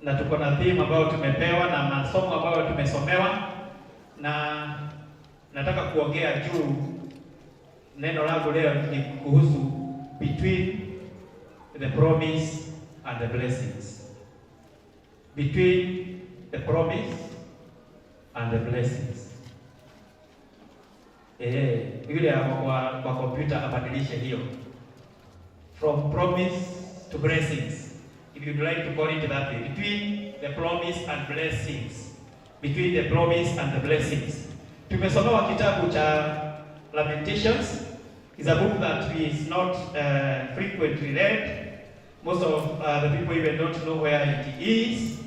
na tuko na theme ambayo tumepewa na masomo ambayo tumesomewa, na nataka kuongea juu, neno langu leo ni kuhusu between the promise and the blessings. Between the promise and the blessings. Yule kwa computer abadilishe hiyo. From promise to blessings. If you'd like to call it that way. Between the promise and blessings. Between the promise and the blessings. Tumesomewa kitabu cha Lamentations. It's a book that is not frequently read. Most of the people even don't know where it is.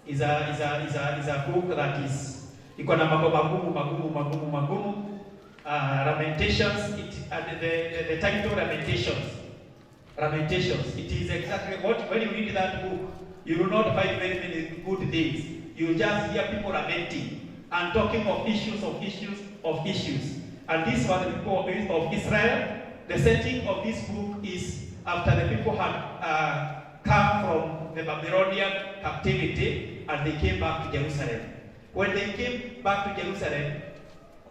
Is a book that is iko na mambo magumu. Lamentations. The title Lamentations. It is exactly what, when you read that book, you will not find very many good things. You will just hear people lamenting and talking of issues. And this was the people of Israel. The setting of this book is after the people had come from the Babylonian captivity and they came back to Jerusalem. When they came back to Jerusalem,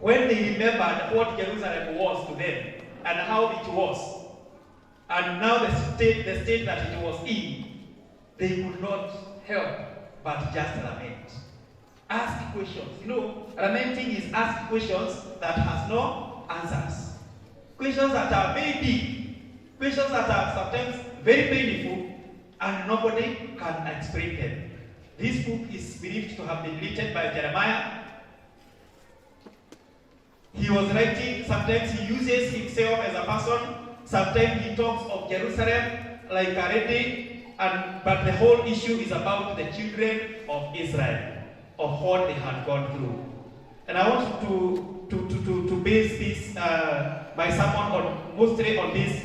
when they remembered what Jerusalem was to them and how it was, and now the state that it was in, they could not help but just lament. Ask questions. You know, lamenting is ask questions that has no answers. Questions that are very deep. Questions that are sometimes very painful and nobody can explain them. This book is believed to have been written by Jeremiah. He was writing, sometimes he uses himself as a person, sometimes he talks of Jerusalem like already, but the whole issue is about the children of Israel, of what they had gone through. And I want to base this, my sermon mostly on this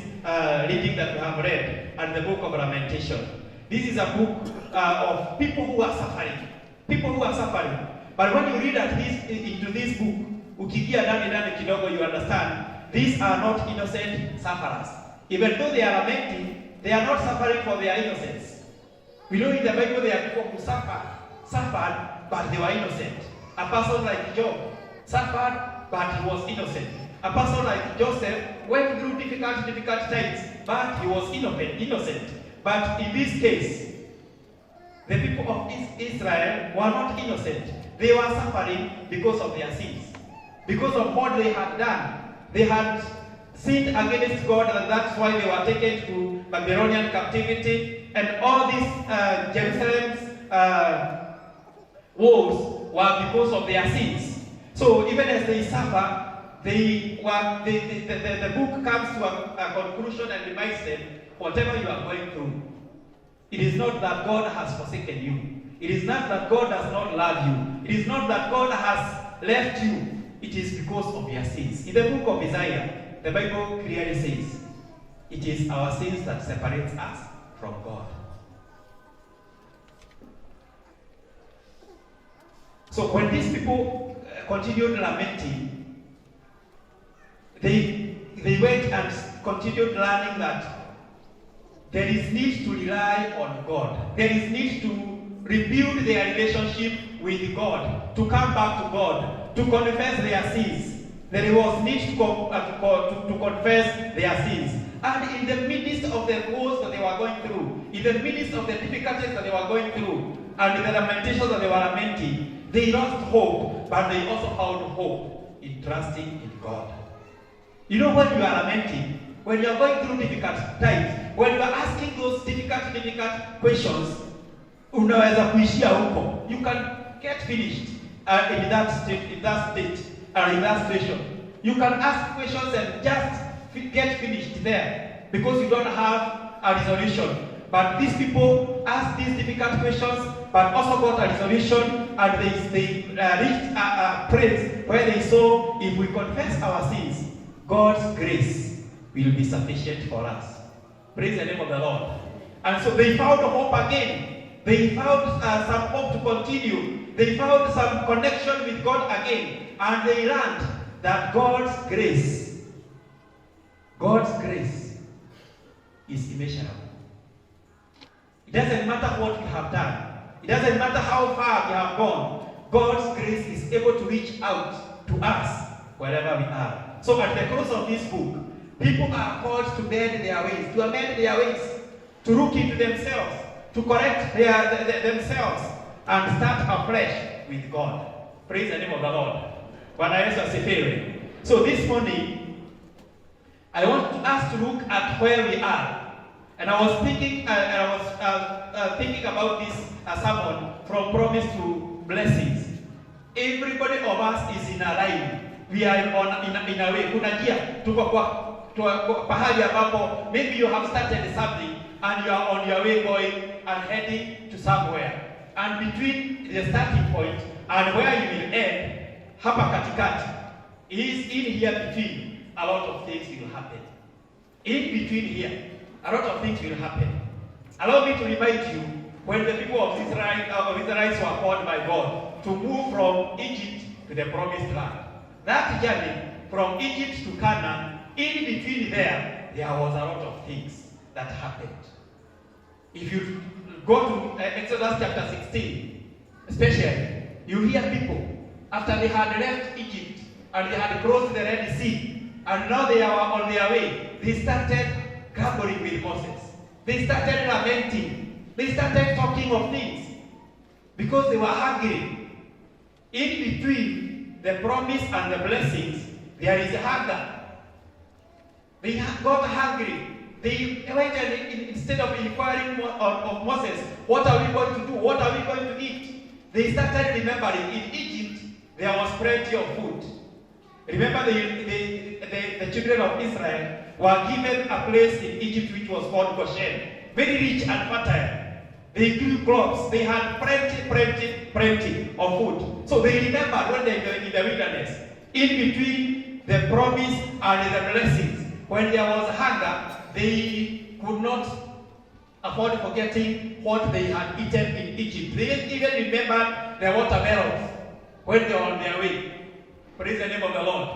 reading that we have read, and the book of Lamentation. This is a book of people who are suffering. But when you read into this book, ukigia ndani kidogo, you understand these are not innocent sufferers. Even though they are lamenting, they are not suffering for their innocence. We know in the Bible there are people who suffered, but they were innocent. A person like Job suffered, but he was innocent. A person like Joseph went through difficult times, but he was innocent. But in this case, the people of Israel were not innocent. They were suffering because of their sins. Because of what they had done. They had sinned against God, and that's why they were taken to Babylonian captivity. And all these Jerusalem's woes were because of their sins. So even as they suffer, the book comes to a conclusion and reminds them, whatever you are going through, it is not that God has forsaken you. It is not that God does not love you. It is not that God has left you. It is because of your sins. In the book of Isaiah, the Bible clearly says, it is our sins that separates us from God. So when these people continued lamenting, they went and continued learning that there is need to rely on God. There is need to rebuild their relationship with God, to come back to God, to confess their sins. There was need to confess their sins. And in the midst of the woes that they were going through, in the midst of the difficulties that they were going through, and the lamentations that they were lamenting, they lost hope, but they also found hope in trusting in God. You know, when you are lamenting, when you are going through difficult times, when you are asking those difficult questions, unaweza kuishia huko. You can get finished in that state, or in that situation. You can ask questions and just get finished there because you don't have a resolution. But these people asked these difficult questions, but also got a resolution, and they reached a place where they saw, if we confess our sins, God's grace will be sufficient for us. Praise the name of the Lord. And so they found hope again. They found some hope to continue. They found some connection with God again. And they learned that God's grace is immeasurable. It doesn't matter what we have done. It doesn't matter how far we have gone. God's grace is able to reach out to us wherever we are. So at the close of this book, people are called to mend their ways, to amend their ways, to look into themselves, to correct themselves, and start afresh with God. Praise the name of the Lord. Bwana Yesu asifiwe. So this morning, I want us to look at where we are. And I was thinking about this sermon from promise to blessings. Everybody of us is in a line. We are in a way. Kuna njia tuko kwa pahali ambapo maybe you have started something and you are on your way going and heading to somewhere. And between the starting point and where you will end, hapa katikati, is in here between, a lot of things will happen. In between here, a lot of things will happen. Allow me to remind you, when the people of Israelites were called by God to move from Egypt to the promised land, that journey from Egypt to Canaan, in between there was a lot of things that happened. If you go to Exodus chapter 16, especially, you hear people, after they had left Egypt and they had crossed the Red Sea, and now they are on their way, they started grumbling with Moses. They started lamenting. They started talking of things because they were hungry. In between the promise and the blessings, there is hunger. They got hungry. They went and instead of inquiring of Moses, what are we going to do? What are we going to eat? They started remembering in Egypt there was plenty of food. Remember the children of Israel were given a place in Egypt which was called Goshen, very rich and fertile. They grew crops. They had plenty of food. So they remembered when they were in the wilderness, in between the promise and the blessings, when there was hunger, they could not afford forgetting what they had eaten in Egypt. They didn't even remember the watermelons when they were on their way. Praise the name of the Lord.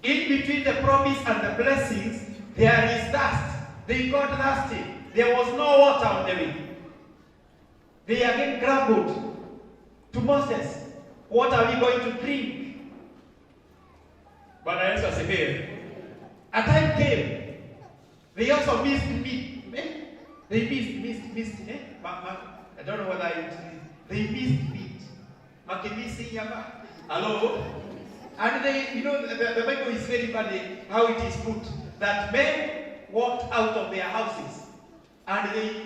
In between the promise and the blessings, there is thirst. They got thirsty. There was no water on the way. They again grumbled to Moses, what are we going to drink? But I answer severe. A time came. They also missed meat. They missed. I don't know whether they missed meat. Hello? And they, the Bible is very funny how it is put that men walked out of their houses and they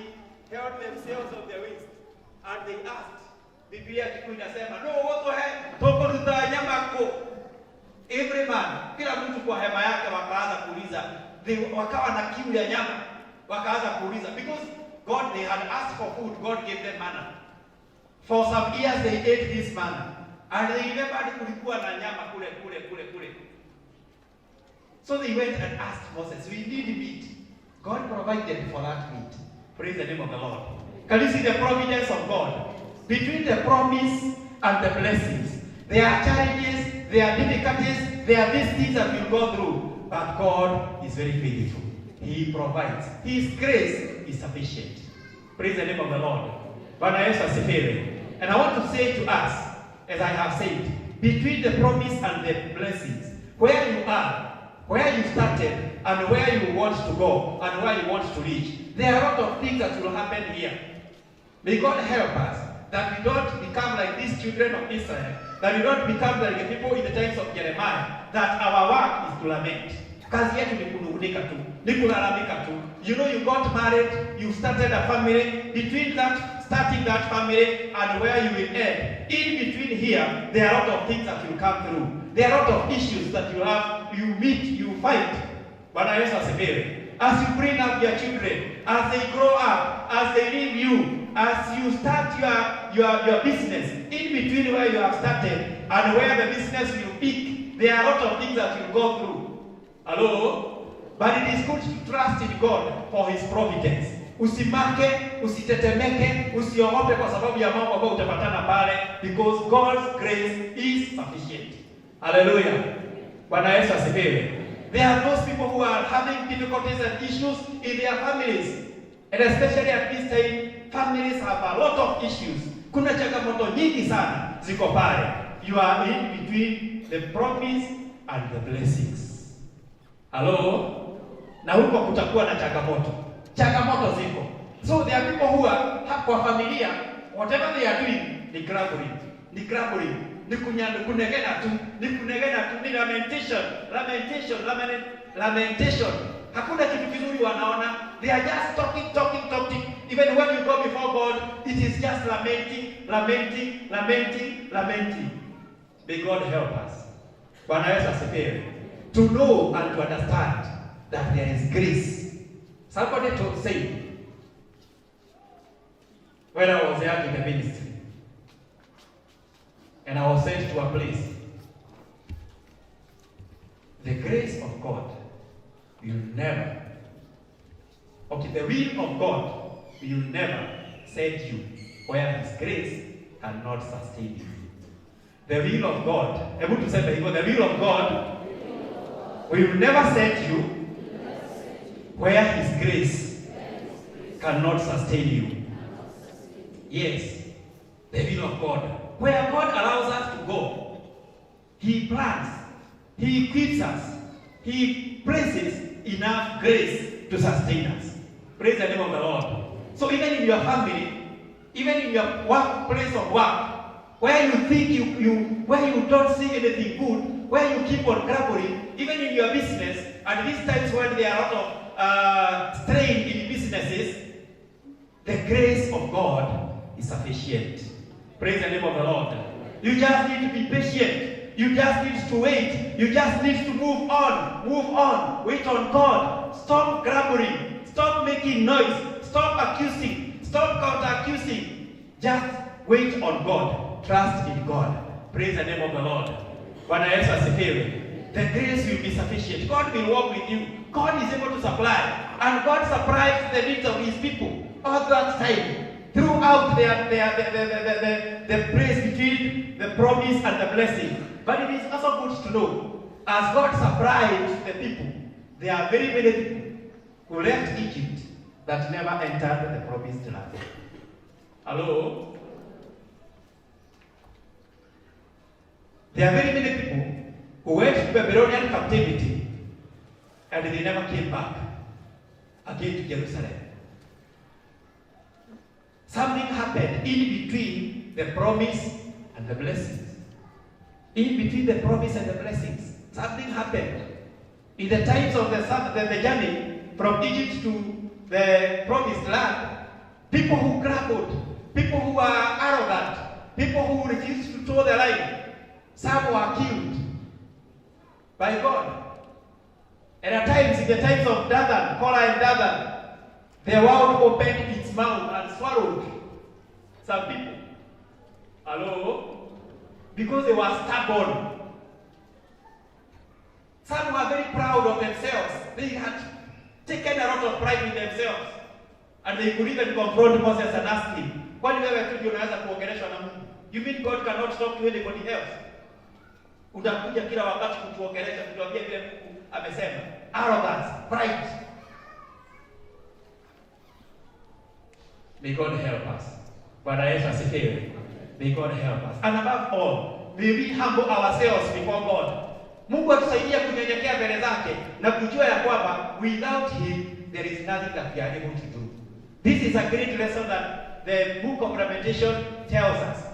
held themselves on their waist and they asked, Biblia inasema, no, watu toko tutanyamako. Every man, kila mtu kwa hema yake wakaanza kuuliza, wakawa na kiu ya nyama, wakaanza kuuliza because God, they had asked for food, God gave them manna. For some years they ate this manna. And they remembered kulikuwa na nyama kule. So they went and asked Moses, we need meat. God provided for that meat. Praise the name of the Lord. Can you see the providence of God? Between the promise and the blessings, there are challenges, there are difficulties, there are these things that we'll go through. But God is very faithful. He provides. His grace is sufficient. Praise the name of the Lord. Bwana Yesu asifiwe. And I want to say to us, as I have said, between the promise and the blessings, where you are, where you started, and where you want to go, and where you want to reach, there are a lot of things that will happen here. May God help us that we don't become like these children of Israel, that we don't become like the people in the times of Jeremiah, that our work is to lament. Kazi yetu ni kunung'unika tu, ni kulalamika tu. You got married, you started a family. Between that, starting that family and where you will end, in between here, there are a lot of things that will come through. There are a lot of issues that you have, you meet, you fight. Bwana Yesu asifiwe. As you bring up your children, as they grow up, as they leave you, as you start your business, in between where you have started and where the business will peak, there are a lot of things that you go through. Hello? But it is good to trust in God for His providence. Usimake, usitetemeke, usiogope kwa sababu ya mambo ambayo utapatana pale, because God's grace is sufficient. Hallelujah. Bwana Yesu asifiwe. There are those people who are having difficulties and issues in their families. And especially at this time, families have a lot of issues. Kuna changamoto nyingi sana ziko pale. You are in between the promise and the blessings. Hello? Na huko kutakuwa na changamoto. Changamoto ziko. So there are people who are kwa familia, whatever they are doing, ni grumbling. Ni kunegena tu, ni lamentation. Hakuna kitu kizuri wanaona. They are just talking. Even when you go before God, it is just lamenting. May God help us. Bwana Yesu asifiwe. To know and to understand that there is grace. Somebody to say, when I was young in the ministry, and I was sent to a place, the grace of God will never, the will of God will never send you where His grace cannot sustain you. The will of God, able to say the will of God will never send you where His grace cannot sustain you. Yes, the will of God. Where God allows us to go, He plans, He equips us, He places enough grace to sustain us. Praise the name of the Lord. So even in your family, even in your workplace of work, where you think where you don't see anything good, where you keep on grumbling, even in your business, and these times when there are a lot of strain in businesses, the grace of God is sufficient. Praise the name of the Lord. You just need to be patient. You just need to wait. You just need to move on. Wait on God. Stop grumbling. Stop making noise. Stop accusing. Stop counter-accusing. Just wait on God. Trust in God. Praise the name of the Lord. Bwana Yesu asifiwe. The grace will be sufficient. God will walk with you. God is able to supply. And God supplies the needs of His people all that time. Throughout the place between the promise and the blessing. But it is also good to know, as God supplied the people, there are very many people who left Egypt that never entered the promised land. Hello? There are very many people who went to Babylonian captivity and they never came back again to Jerusalem. Something happened in between the promise and the blessings. In between the promise and the blessings, something happened. In the times of the journey from Egypt to the promised land, people who grumbled, people who were arrogant, people who refused to toe the line, some were killed by God. And at times, in the times of Dathan, Korah and Dathan, the world opened its mouth and swallowed some people. Hello? Because they were stubborn. Some were very proud of themselves. They had taken a lot of pride in themselves. And they could even confront Moses and ask him, kwani wewe tu ndio unaweza kuongeleshwa na Mungu? You mean God cannot talk to anybody else? Utakuja kila wakati kutuongelesha, kutuambia vile Mungu amesema. Arrogance, pride. May God help us. Bwana Yesu asifiwe. May God help us. And above all, may we humble ourselves before God. Mungu atusaidie kunyenyekea mbele zake na kujua ya kwamba without Him there is nothing that we are able to do. This is a great lesson that the book of Lamentation tells us.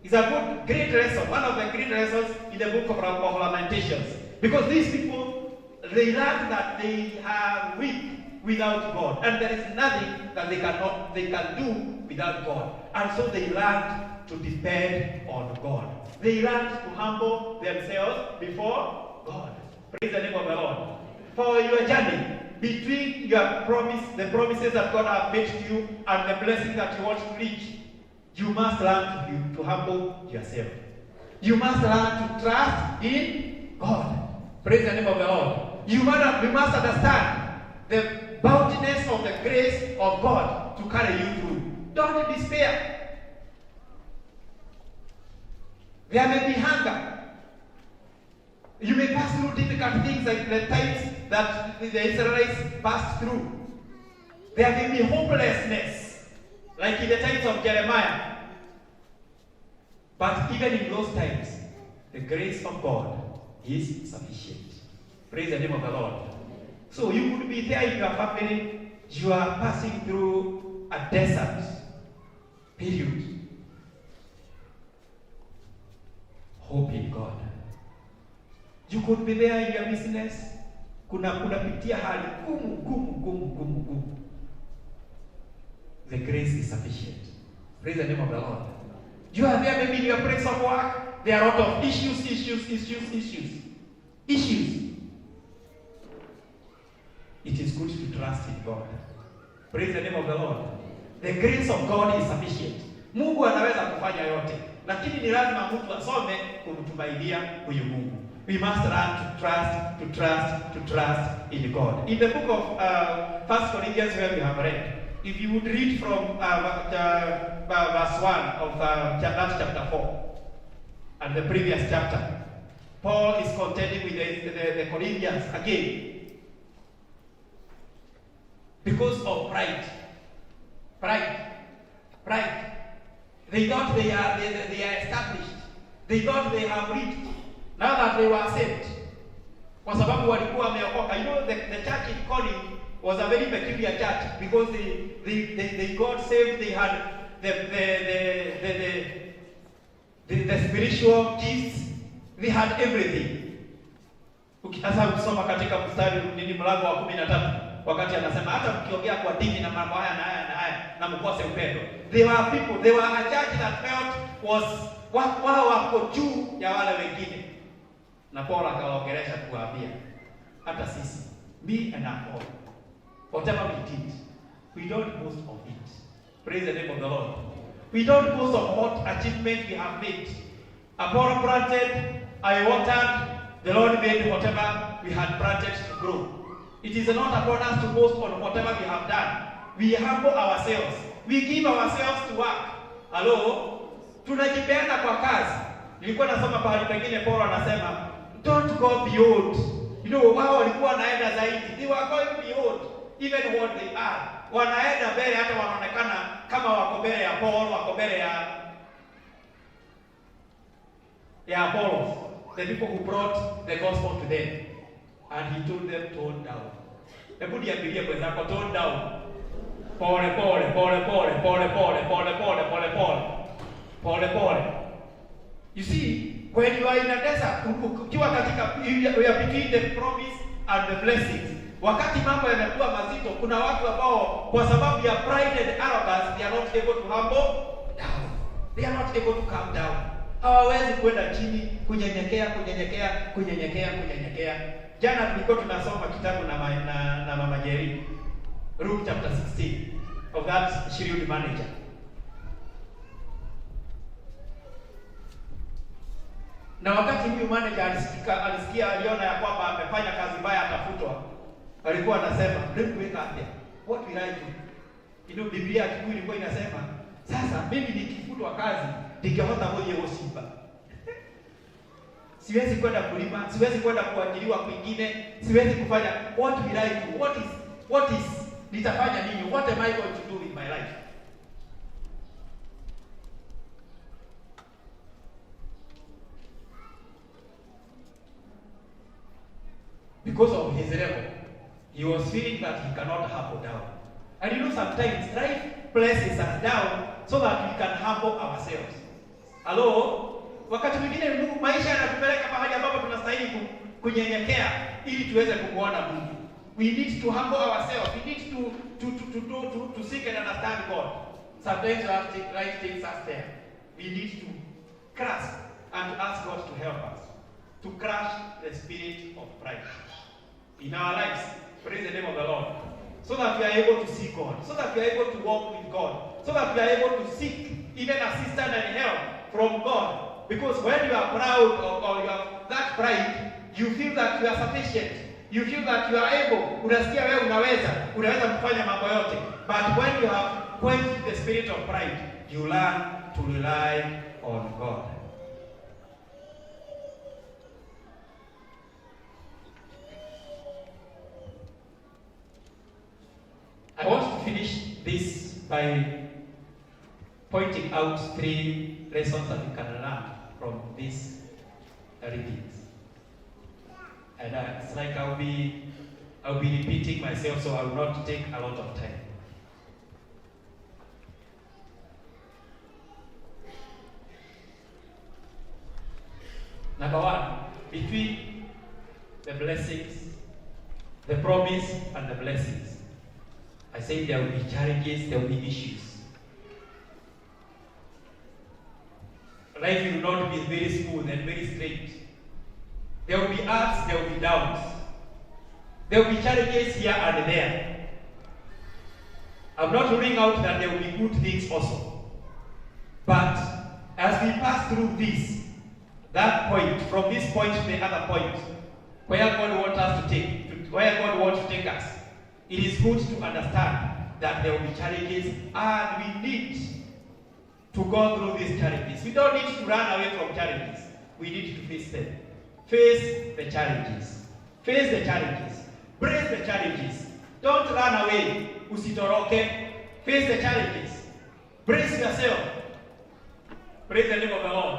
It's a great lesson, one of the great lessons in the book of Lamentations. Because these people, they learn that they are weak without God, and there is nothing that they can do without God. And so they learned to depend on God. They learned to humble themselves before God. Praise the name of the Lord. For your journey between your promise, the promises that God has made to you, and the blessing that you want to reach, you must learn to humble yourself. You must learn to trust in God. Praise the name of the Lord. We must understand the bountiness of the grace of God to carry you through. Don't despair. There may be hunger. You may pass through difficult things like the times that the Israelites passed through. There may be hopelessness. like in the times of Jeremiah. But even in those times, the grace of God is sufficient. Praise the name of the Lord. So you could be there in your family, you are passing through a desert period. Hope in God. You could be there in your business, kunapitia hali gumu. The grace is sufficient. Praise the name of the Lord. You are there maybe in your place of work, there are a lot of issues. It is good to trust in God. Praise the name of the Lord. The grace of God is sufficient. Mungu anaweza kufanya yote, lakini ni lazima mtu asome kumtumainia huyu Mungu. We must learn to trust in God. In the book of 1 Corinthians where we have read, if you would read from verse 1 of chapter 4 and the previous chapter, Paul is contending with the Corinthians again because of pride. They thought they are established. They thought they have reached. Now that they were saved. Kwa sababu walikuwa wameokoka. You know, the church in Corinth was a very peculiar church because they got saved. They had the spiritual gifts. They had everything. Ukitaka kusoma katika mstari mlango wa 13 wakati anasema hata mkiongea kwa dini na mambo haya na mkose upendo. They were a church that felt wao wako juu ya wale wengine. Na Paul akawaongelesha kuwaambia hata sisi, me and Paul, whatever we did, we don't boast of it. Praise the name of the Lord. We don't boast of what achievement we have made. Apollo planted, I watered, the Lord made whatever we had planted to grow. It is not upon us to boast on whatever we have done. We humble ourselves. We give ourselves to work. Hello? Tunajipeana kwa kazi. Nilikuwa nasoma pahali pengine Paul anasema, don't go beyond. You know, wao walikuwa wanaenda zaidi. They were going beyond even what they are. Wanaenda mbele hata wanaonekana kama wako mbele ya Paul, wako mbele ya Apollos, the people who brought the gospel to them. And he told them, tone down. Hebu niambilie mwenzako, tone down. Pole. You see, when you are in a desert, ukiwa katika, you are between the promise and the blessings. Wakati mambo yanakuwa mazito, kuna watu ambao kwa sababu ya pride and arrogance, they are not able to humble down. They are not able to calm down. Hawawezi kwenda chini, kunyenyekea. Jana tulikuwa tunasoma kitabu na Mama Jerry, Luke chapter 16 of that shrewd manager. Na wakati huyu manager alisikia aliona ya kwamba amefanya kazi mbaya atafutwa, alikuwa anasema, let me wake up there. What will I do? You know, Biblia kikuu ilikuwa inasema, sasa mimi nikifutwa kazi, ningehota moja Simba. Siwezi kwenda kulima, siwezi kwenda kuajiriwa kwingine, siwezi kufanya, what will I do? What is nitafanya nini? What am I going to do with my life? Because of his level, he was feeling that he cannot humble down. And you know, sometimes life places us down so that we can humble ourselves. Hello? Wakati mwingine maisha yanatupeleka mahali ambapo tunastahili kunyenyekea ili tuweze kumuona Mungu. We need to humble ourselves. We need to seek and understand God. Sometimes life takes us there. We need to grasp and ask God to help us to crush the spirit of pride in our lives. Praise the name of the Lord. So that we are able to see God. So that we are able to walk with God. So that we are able to seek even assistance and help from God. Because when you are proud or you have that pride, you feel that you are sufficient. You feel that you are able. Unasikia wewe unaweza kufanya mambo yote. But when you have quenched the spirit of pride, you learn to rely on God. I want to finish this by pointing out 3 lessons that we can learn from these readings. And it's like I'll be repeating myself, so I will not take a lot of time. Number 1, between the blessings, the promise and the blessings, I say there will be challenges, there will be issues. Life will not be very smooth and very straight. There will be ups, there will be downs. There will be challenges here and there. I'm not ruling out that there will be good things also. But as we pass through this, that point, from this point to the other point, where God wants us to take, where God wants to take us, it is good to understand that there will be challenges, and we need to go through these challenges. We don't need to run away from challenges. We need to face them. Face the challenges. Face the challenges. Brace the challenges. Don't run away. Usitoroke. Face the challenges. Brace yourself. Praise the name of the Lord.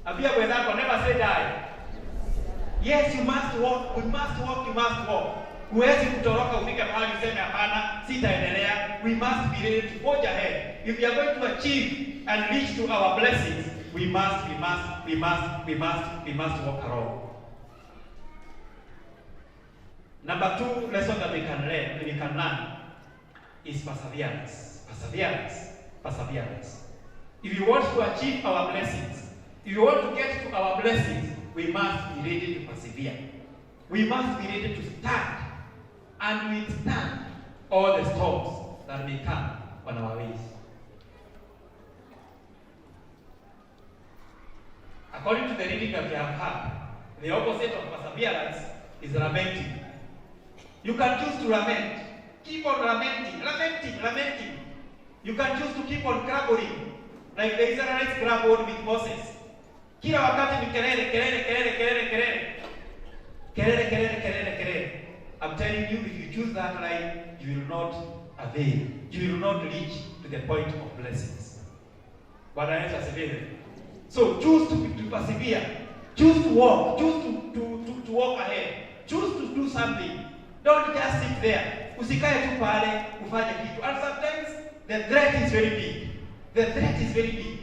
Abia wenzako, never say die. Yes, you must walk. You must walk. You must walk. Huwezi kutoroka ufike mahali useme hapana, sitaendelea. We must be ready to forge ahead. If we are going to achieve and reach to our blessings, we must walk along. Number 2 lesson that we can learn is perseverance. Perseverance. If you want to achieve our blessings, if you want to get to our blessings, we must be ready to persevere. We must be ready to stand and withstand all the storms that may come on our ways. According to the reading that we have had, the opposite of perseverance is lamenting. You can choose to lament. Keep on lamenting. You can choose to keep on grumbling, like the Israelites grumbled with Moses. Kila wakati ni kelele. I'm telling you, if you choose that line, you will not avail. You will not reach to the point of blessings. But I answer severe. So choose to persevere. Choose to walk. Choose to walk ahead. Choose to do something. Don't just sit there. Usikae tu pale ufanye kitu. And sometimes the threat is very big.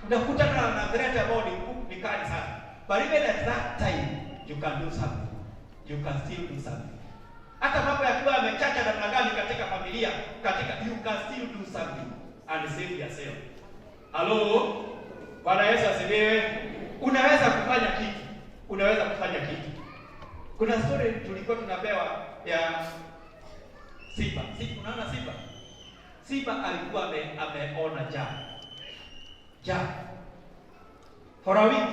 Unakutana na threat ambayo ni kali sana. But even at that time, you can do something. You can still do something. Hata mambo yakiwa yamechacha namna gani katika familia, you can still do something and save yourself. Hello? Bwana Yesu asifiwe. Unaweza kufanya kitu. Kuna story tulikuwa tunapewa ya Simba. Unaona Simba? Simba alikuwa ameona njaa. For a week.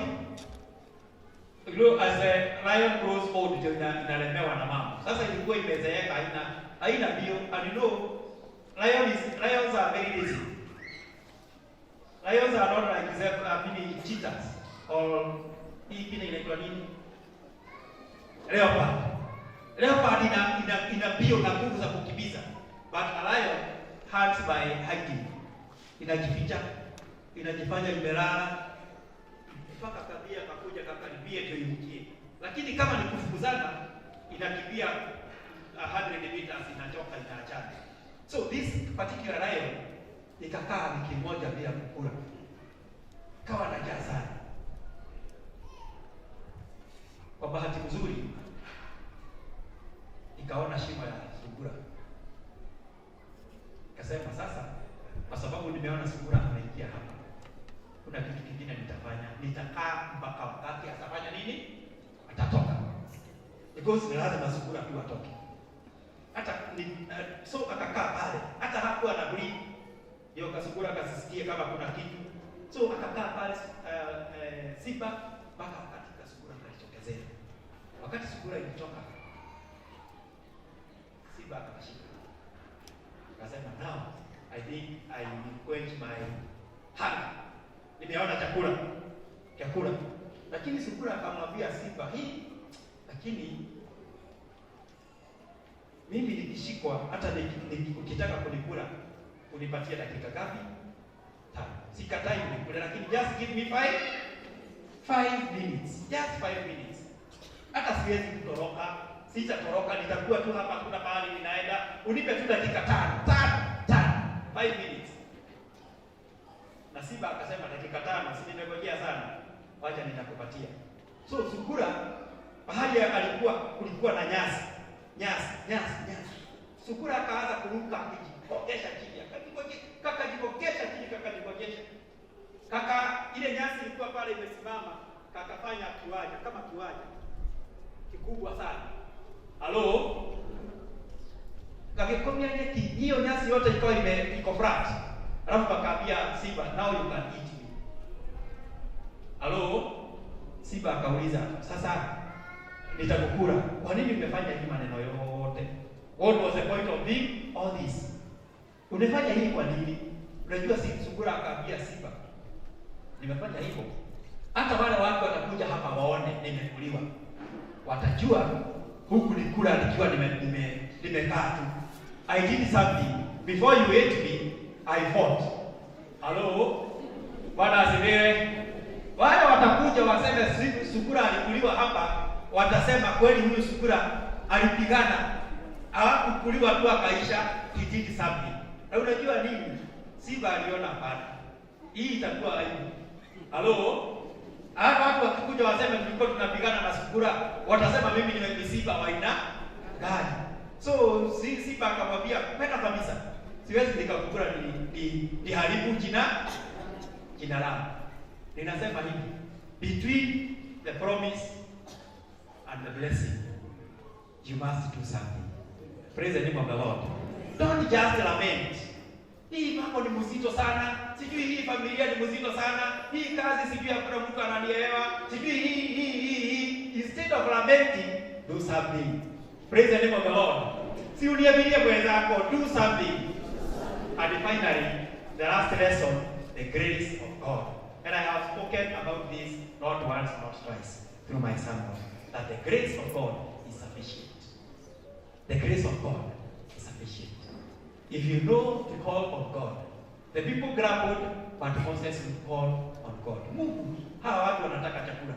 You know, as a lion grows old, inalemewa na mama. Sasa ilikuwa imezeeka, haina bio, and you know, lions are very lazy. Lions are not like cheetahs or inaitwa nini? Leopard ina bio na nguvu za kukimbiza. But a lion hunts by hiding. Inajificha, inajifanya imelala. Mpaka kabia kakuja kakaribia ndio irukie. Lakini kama ni kufukuzana, inakimbia 100 meters, inachoka, inaachana. So this particular lion ikakaa wiki moja bila kukula. Kawa na njaa sana. Kwa bahati nzuri ikaona shimo ya sungura. Kasema sasa, kwa sababu nimeona sungura ameingia hapa, kuna kitu kingine nitafanya. Nitakaa mpaka wakati atafanya nini? Atatoka. Because ni lazima sungura tu atoke. So akakaa pale. Hata hakuwa na breed. Hiyo kasungura kasisikie kama kuna kitu. So akakaa pale Simba mpaka wakati kasungura kalitokezea. Wakati sungura ilitoka, Simba akashika. Akasema, now I think I will quench my hunger. Nimeona chakula. Lakini sungura akamwambia Simba, lakini mimi nikishikwa, hata ukitaka kunikula, unipatie dakika ngapi? 5. Sikatai unikule, lakini just give me 5 minutes. Just 5 minutes. Hata siwezi kutoroka, sitatoroka, nitakuwa tu hapa, kuna mahali ninaenda. Unipe tu dakika 5 minutes. Na Siba akasema dakika 5, si nimegojea sana. Wacha nitakupatia. So Sungura mahali alikuwa kulikuwa na nyasi. Sungura akaanza kuruka akijikokesha chini. Akajikokesha chini. Kaka ile nyasi ilikuwa pale imesimama, kakafanya kiwanja kikubwa sana. Halo? Kakikomia nyeki, hiyo nyasi yote ikawa iko flat. Alafu akaambia Simba, now you can eat me. Halo? Simba akauliza, sasa nitakukula. Kwa nini umefanya hii maneno yote? What was the point of doing all this? Unafanya hii kwa nini? Unajua Sungura akaambia Simba, nimefanya hivyo hata wale watu watakuja hapa waone nimekuliwa. Watajua huku nikula nikiwa nimekaa tu. I did something. Before you ate me, I fought. Hello? Bwana asifiwe. Wale watakuja waseme Sungura alikuliwa hapa, watasema kweli huyu Sungura alipigana. Hawakukuliwa tu akaisha, he did something. Na unajua nini? Simba aliona hapana. Hii itakuwa aibu. Halo? Hata watu wakikuja waseme tulikuwa tunapigana na Sungura, watasema mimi nimemisiba wa aina gani? So Simba akamwambia, "Penda kabisa. Siwezi nikakukula ni haribu jina langu." Ninasema hivi, between the promise and the blessing, you must do something. Praise the name of the Lord. Don't just lament. Hii mambo ni mzito sana. Sijui hii familia ni mzito sana. Hii kazi sijui hakuna mtu ananielewa. Sijui hii. Instead of lamenting, do something. Praise the name of the Lord. Si uniaminie mwenzako, do something. And finally, the last lesson, the grace of God. And I have spoken about this not once, not twice, through my sermon, that the grace of God is sufficient. The grace of God is sufficient. If you know the call of God, the people grumbled, but Moses would call on God. Mungu, hawa watu wanataka chakula.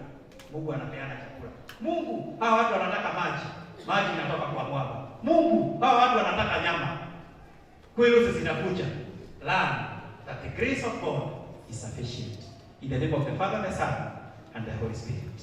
Mungu anapeana chakula. Mungu, hawa watu wanataka maji. Maji yanatoka kwa mwamba. Mungu, hawa watu wanataka nyama. Kweli zinakuja. Learn that the grace of God is sufficient. In the name of the Father, the Son, and the Holy Spirit.